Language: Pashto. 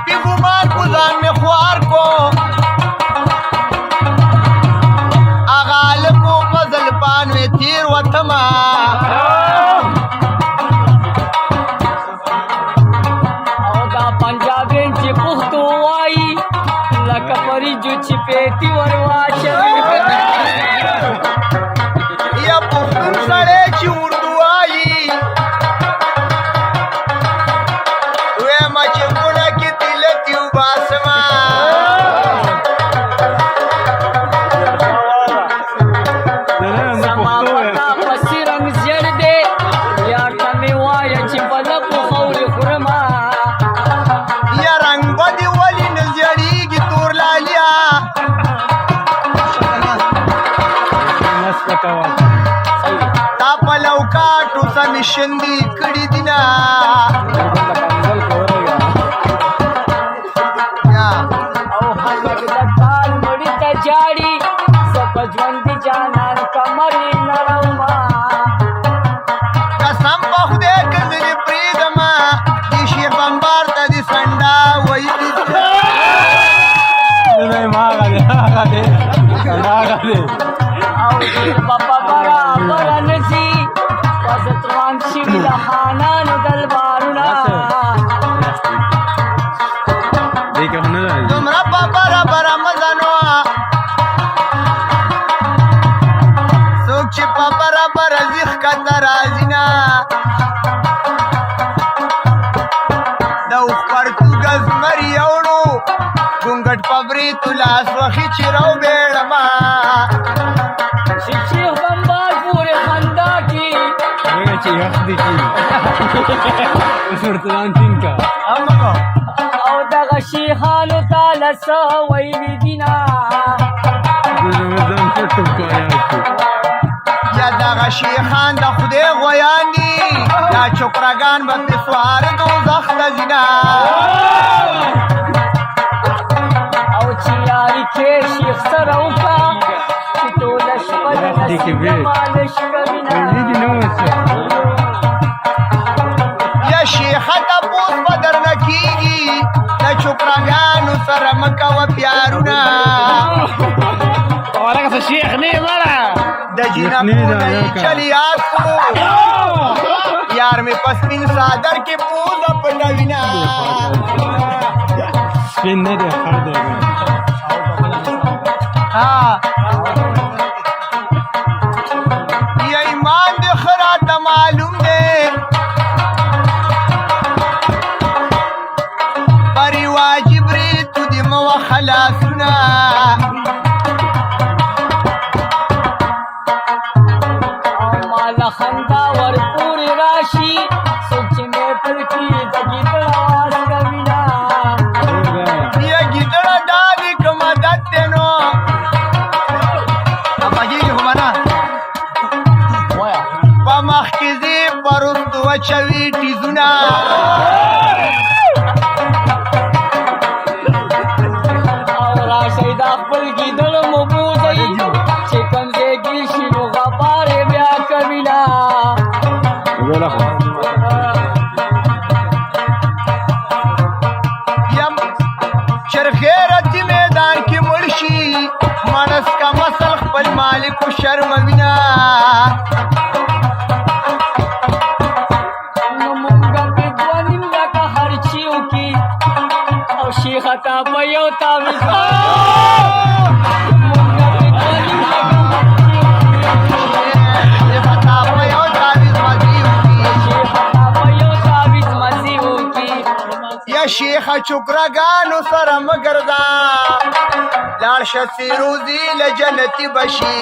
پی گمان کو ځان می خوار کو اغا لکو فضل پان می تیر وطما او دا پنجابین چې پښتو وایي لکه پریجو چې پیټي ورواچوي یا پښتون سړی چې اردو وایي ویمه چې ګونه کې تلتي وباسمه زما پتا پسې رنګ زیړ دی یا ته مې وایه چې په لپو خورې خورمه یا رنگ بدی ولی نزیړیږي تور لالیا تا په لوکاټو سمې شندې کړي دي نه او خلک د کال مړي ته جاړي زه په ژوندي جانان کمرې نړومه قسم په خدای که زه دې پرېږدمه دې شیخ بمبار ته دې سنډا ویلي او ډېر به په برابره نه ځي وزت روان شوي د خانانو دلبارونه دومره په برابره مزه نه وه څوک چې په برابره ځي ښکته راځي نه د اوښ پرتوګه زمر یوړو ګونګټ په برېتو لاس وخي چې راوبېړمه چې شیخ بمبار پورې خندا کي او دغه شیخانو تاله څه ویلي دي نه یا دغه شیخان د خدای غویان دي دا چوکرګان به پې سوار دوزخ ته ځي نه او چې یاري کې شیخ سره وکړه چې ټوله شپه د نصیب نه مالش کوي نه یا شیخه تپوس به درنه کېږي د چوکرګانو سره مه کوه پیارونه د جینکو نه یې چل یاد کړو یار مې په سپین څادر کې پوزه پټوینه یا ایمان دې ښه راته معلوم دی پر واجب ریتو دې مه وه خلاصونه مالا خندا ور پورې راشي څوک چې مې پر کې د ګیدړ اواز کوي نه یا ګیدړه دا دې که مدد دی نو غږېږي خو به نه په مخ کې ځې په رستو اچوي ټیزونه او راشئ دا خپل ګیدړ مو بوځئ چې کوم ځای ګیر شي نو غپارې بیا کوي نه یم چرخې رتي میدان کې مړ شي مڼس کا مسل خپل مالک و شرموینه نو مونږه پې دوه نیم لکه خرچي وکړي او شیخه تا په یو تاویز شیخه چوکرګانو سره مه ګرځه لاړ شه سیروزي له جنتي بشي